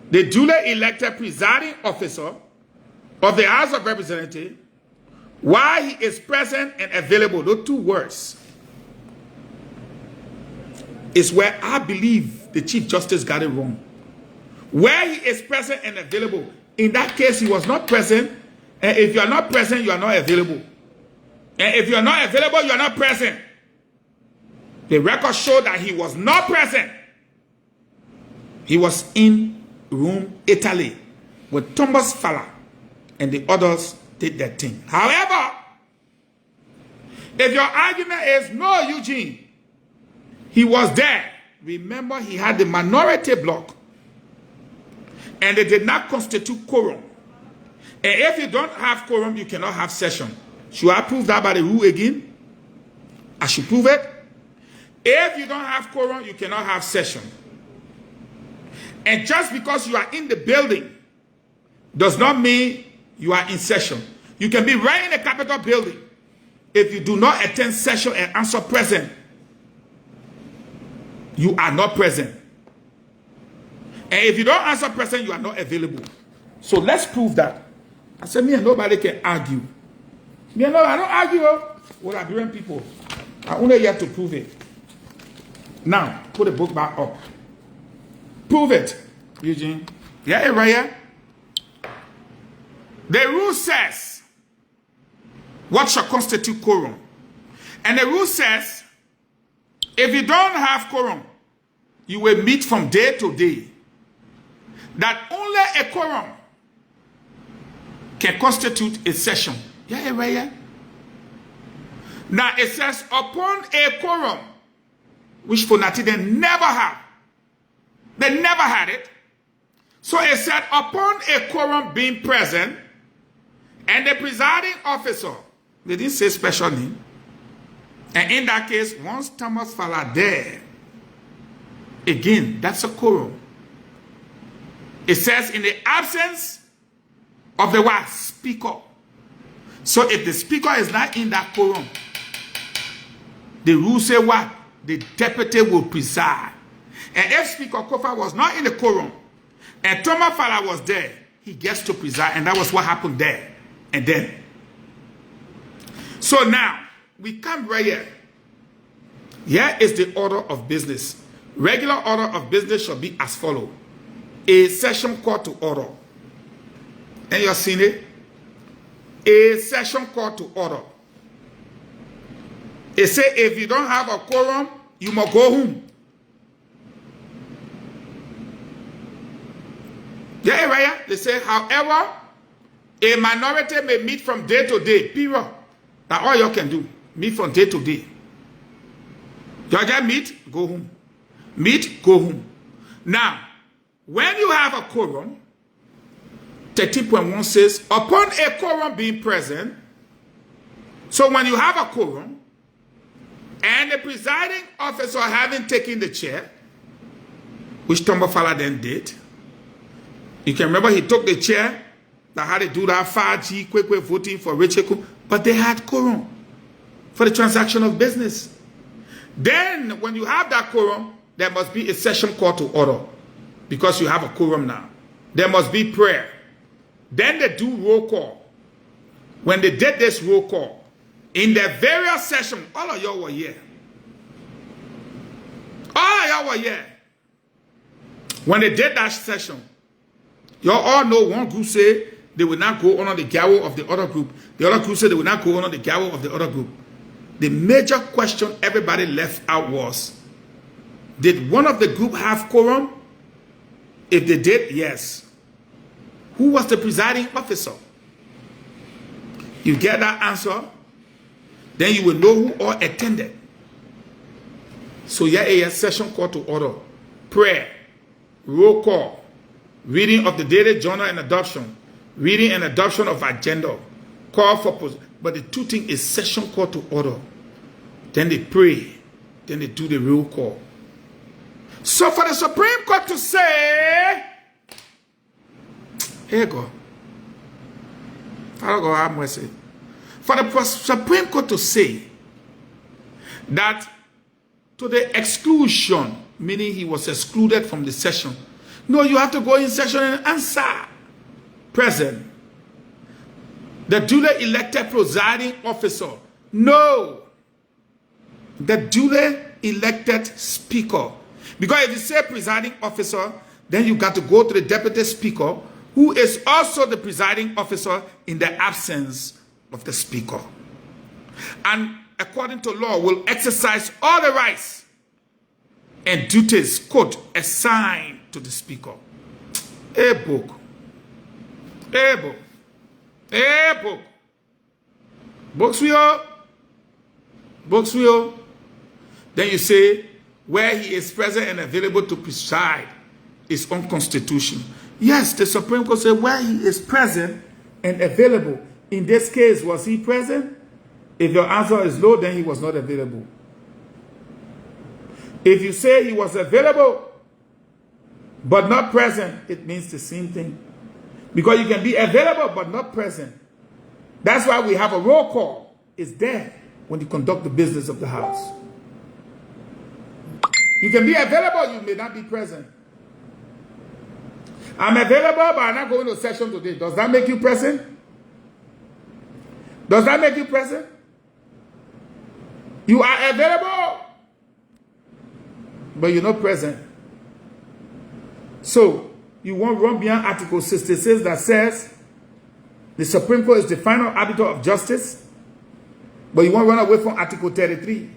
the duly elected presiding officer of the House of Representatives, while he is present and available, those 2 words, is where I believe the Chief Justice got it wrong. Where he is present and available. In that case, he was not present. And if you are not present, you are not available. And if you are not available, you are not present. The record showed that he was not present. He was in Rome, Italy, with Thomas Fowler and the others did their thing. However, if your argument is, no, Eugene, he was there. Remember, he had the minority bloc. And they did not constitute quorum. And if you don't have quorum, you cannot have session. Should I prove that by the rule again? I should prove it. If you don't have quorum, you cannot have session. And just because you are in the building does not mean you are in session. You can be right in the Capitol building. If you do not attend session and answer present, you are not present. And if you don't answer present, you are not available. So let's prove that. I said, me and nobody can argue. Me and I don't argue with Liberian people. I only here to prove it. Now, put the book back up. Prove it, Eugene. Yeah, right here. The rule says what shall constitute quorum. And the rule says if you don't have quorum, you will meet from day to day. That only a quorum can constitute a session. Yeah, right here. Now it says upon a quorum, which Fonati they never had. They never had it. So it said upon a quorum being present, and the presiding officer, they didn't say special name. And in that case, once Thomas Fowler there, again, that's a quorum. It says in the absence of the what? Speaker. So if the speaker is not in that quorum, the rule say what? The deputy will preside. And if Speaker Kofa was not in the quorum, and Thomas Fowler was there, he gets to preside. And that was what happened there. And then. So now, we come right here. Here is the order of business. Regular order of business shall be as follows. A session call to order. And you're seeing it? A session call to order. It says if you don't have a quorum, you must go home. Yeah, right? They say, however, a minority may meet from day to day, period. That's all you can do. Meet from day to day. You just meet, go home. Meet, go home. Now, when you have a quorum, 13.1 says, upon a quorum being present, so when you have a quorum, and the presiding officer having taken the chair, which Tombofala then did, you can remember he took the chair that had to do that 5G quick voting for Richeku, but they had quorum for the transaction of business. Then, when you have that quorum, there must be a session call to order because you have a quorum now. There must be prayer. Then they do roll call. When they did this roll call, in the various sessions, all of y'all were here. All of y'all were here. When they did that session, y'all all know one group said they will not go under the gavel of the other group. The other group said they will not go under the gavel of the other group. The major question everybody left out was, did one of the group have quorum? If they did, yes. Who was the presiding officer? You get that answer, then you will know who all attended. So here is a session call to order. Prayer, roll call, reading of the daily journal and adoption, reading and adoption of agenda, call for, but the two things is session call to order. Then they pray, then they do the roll call. So for the Supreme Court to say, here you go. Father God have mercy. For the Supreme Court to say that to the exclusion, meaning he was excluded from the session. No, you have to go in session and answer. Present. The duly elected presiding officer. No. The duly elected speaker. Because if you say presiding officer, then you got to go to the deputy speaker, who is also the presiding officer in the absence of the speaker. And according to law, will exercise all the rights and duties, quote, assigned to the speaker. A book. A book. A book. Books we all. Books we all. Then you say, where he is present and available to preside is unconstitutional. Yes, the Supreme Court said where he is present and available. In this case, was he present? If your answer is no, then he was not available. If you say he was available but not present, it means the same thing. Because you can be available but not present. That's why we have a roll call. It's there when you conduct the business of the house. You can be available, you may not be present. I'm available, but I'm not going to session today. Does that make you present? Does that make you present? You are available, but you're not present. So, you won't run beyond Article 66 that says the Supreme Court is the final arbiter of justice, but you won't run away from Article 33.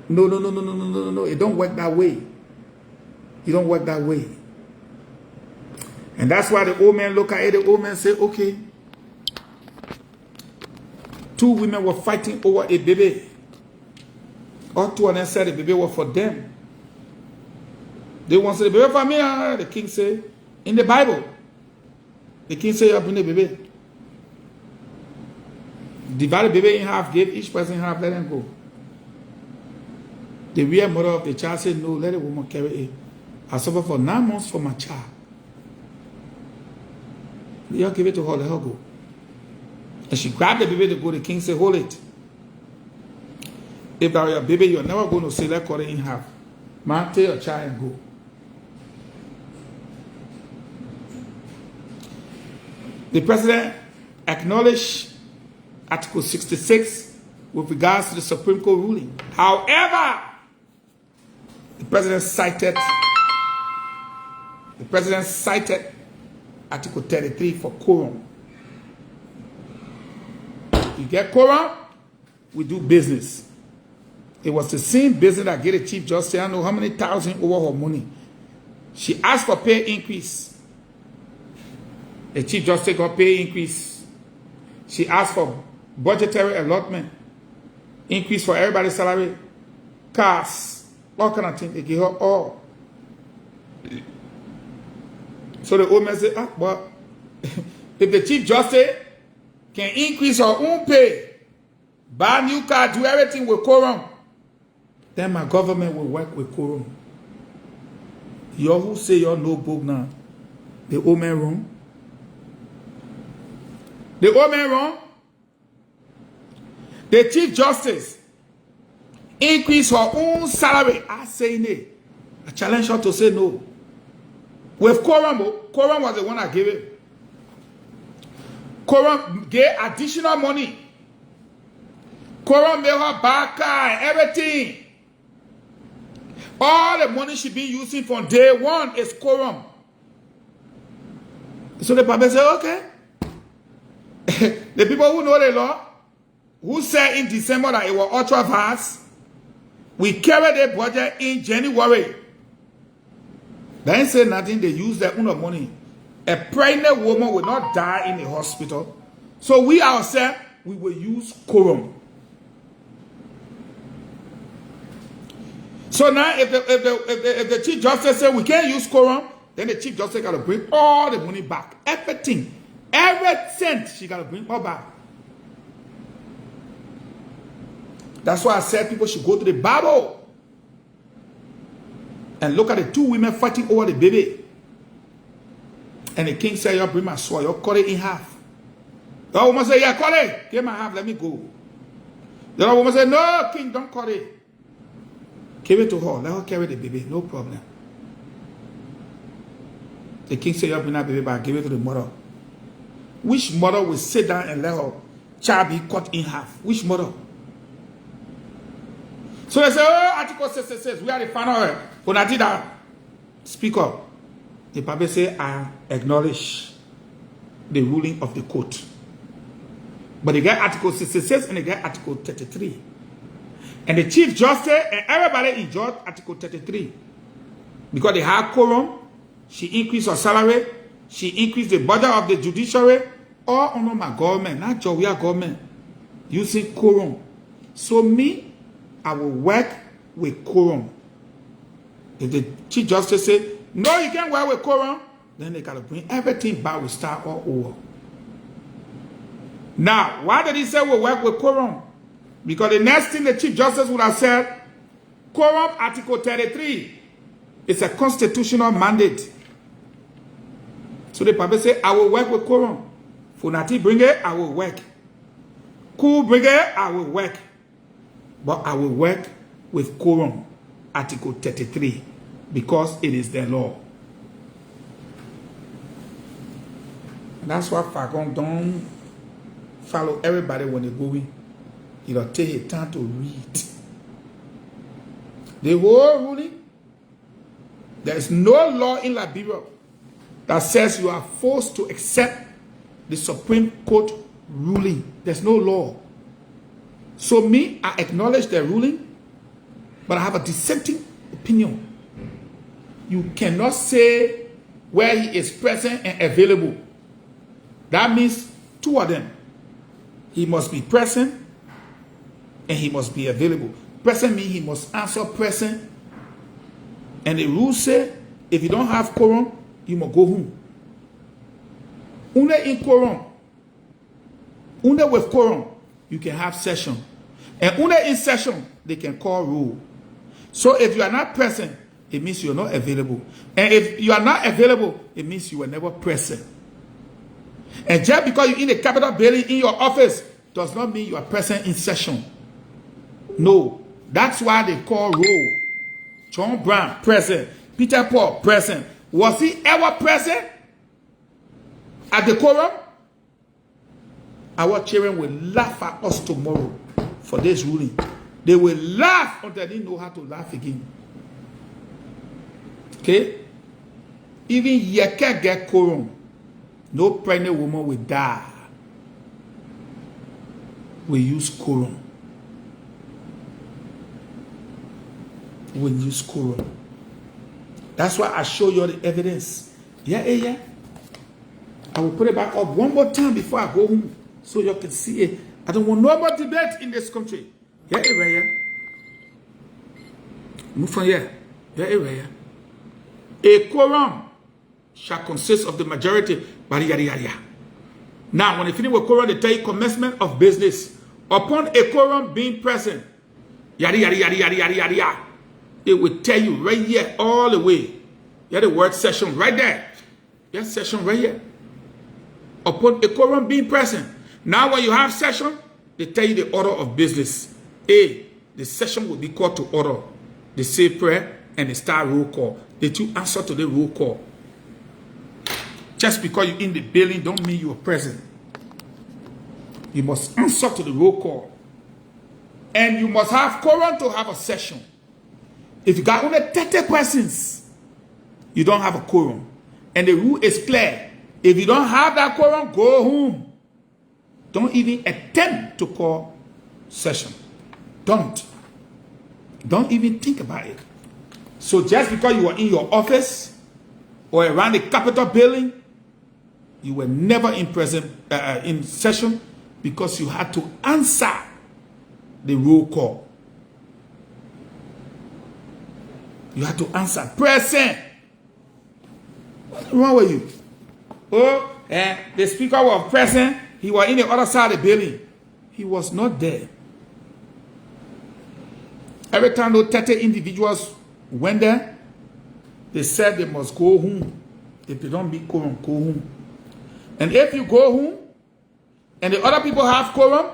No. It don't work that way. It don't work that way. And that's why the old man look at it, the old man say, okay. Two women were fighting over a baby. All two of them said the baby was for them. They want to say the baby for me. The king said, in the Bible, the king said, you bring the baby. Divide the baby in half, give each person half, let them go. The real mother of the child said, no, let the woman carry it. I suffer for 9 months for my child. You give it to her, let her go. And she grabbed the baby to go. The king said, hold it. If that were your baby, you're never going to say, let's cut it in half. Man, take your child and go. The president acknowledged Article 66 with regards to the Supreme Court ruling. However, the president cited Article 33 for quorum. You get quorum, we do business. It was the same business that gave the Chief Justice, I don't know how many thousand over her money. She asked for pay increase. The Chief Justice got pay increase. She asked for budgetary allotment, increase for everybody's salary, cars, all kind of things. They gave her all. So the old man said, but if the Chief Justice can increase her own pay, buy new car, do everything with Quorum, then my government will work with Quorum. You who say your notebook now, the old man wrong? The old man wrong? The Chief Justice increase her own salary. I say no. I challenge her to say no. With Quorum, Quorum was the one that gave it. Quorum gave additional money. Quorum made her buy car and everything. All the money she been using from day one is Quorum. So the Bible said, okay. The people who know the law, who said in December that it was ultra vast, we carried the budget in January. They ain't say nothing, they use their own money. A pregnant woman will not die in the hospital. So we ourselves, we will use Quorum. So now if the Chief Justice said we can't use Quorum, then the Chief Justice got to bring all the money back. Everything. Every cent she got to bring all back. That's why I said people should go to the Bible and look at the two women fighting over the baby. And the king said, you bring my sword, you cut it in half. The other woman said, yeah, cut it. Give my half, let me go. The other woman said, no, king, don't cut it. Give it to her, let her carry the baby, no problem. The king said, you bring that baby back, give it to the mother. Which mother will sit down and let her child be cut in half? Which mother? So they say, oh, Article 66, we are the final when I did that. Speak up. The Bible say, I acknowledge the ruling of the court. But they get Article 66 and they get Article 33. And the Chief Justice and everybody enjoyed Article 33. Because they had Quorum, she increased her salary, she increased the budget of the judiciary, all under my government, not Georgia government, using Quorum. So me, I will work with Quorum. If the Chief Justice say, no, you can't work with Quorum, then they got to bring everything back, we start all over. Now, why did he say we'll work with Quorum? Because the next thing the Chief Justice would have said, Quorum Article 33 is a constitutional mandate. So the Bible say, I will work with Quorum. Funati bring it, I will work. Cool bring it, I will work. But I will work with Quorum Article 33 because it is the law. And that's why Fagon don't follow everybody when they go in. You know, take a time to read. The whole ruling, there is no law in Liberia that says you are forced to accept the Supreme Court ruling. There's no law. So me, I acknowledge the ruling, but I have a dissenting opinion. You cannot say where he is present and available. That means two of them. He must be present and he must be available. Present means he must answer present. And the rules say, if you don't have Quorum, you must go home. Only in Quorum, only with Quorum, you can have session. And only in session, they can call rule. So if you are not present, it means you are not available. And if you are not available, it means you were never present. And just because you're in the Capitol building in your office, does not mean you are present in session. No. That's why they call roll. John Brown, present. Peter Paul, present. Was he ever present at the Quorum? Our children will laugh at us tomorrow for this ruling. They will laugh until they know how to laugh again. Okay? Even Yeke get Quorum. No pregnant woman will die. We use Quorum. will use quorum. That's why I show you the evidence. Yeah. I will put it back up one more time before I go home so you can see it. I don't want no more debate in this country. Yeah. Move from here. Yeah. A quorum shall consist of the majority. Now, when you finish with quorum, they tell you commencement of business. Upon a quorum being present, it will tell you right here all the way. Yeah, the word session right there. Yeah, session right here. Upon a quorum being present. Now, when you have session, they tell you the order of business. A, the session will be called to order. They say prayer and they start roll call. The two answer to the roll call. Just because you're in the building don't mean you are present. You must answer to the roll call. And you must have quorum to have a session. If you got only 30 persons, you don't have a quorum. And the rule is clear. If you don't have that quorum, go home. Don't even attempt to call session. Don't even think about it. So just because you are in your office or around the Capitol building, you were never in session because you had to answer the roll call. You had to answer present. What's wrong with you? Oh, and the speaker was present. He was in the other side of the building. He was not there. Every time those 30 individuals went there, they said they must go home. If they don't meet quorum, go home. And if you go home, and the other people have quorum,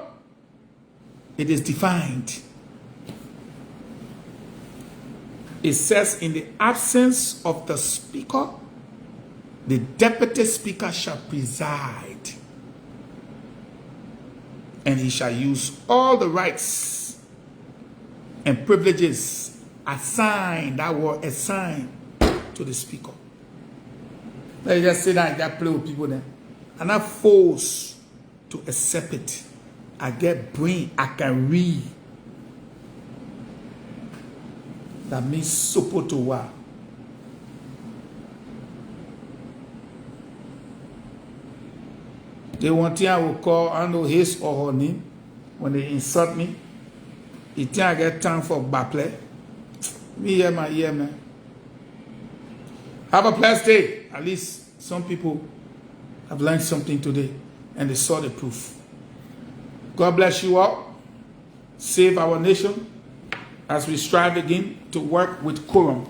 it is defined. It says, in the absence of the speaker, the deputy speaker shall preside. And he shall use all the rights and privileges assigned, that word assigned, to the speaker. Let me just sit down and just play with people there. I'm not forced to accept it. I get brain, I can read. That means sopotowa. They want I will call, I know his or her name. When they insult me, they think I get time for backplay. Me here, my ear, man. Have a blessed day. At least some people have learned something today and they saw the proof. God bless you all. Save our nation as we strive again to work with Quorum.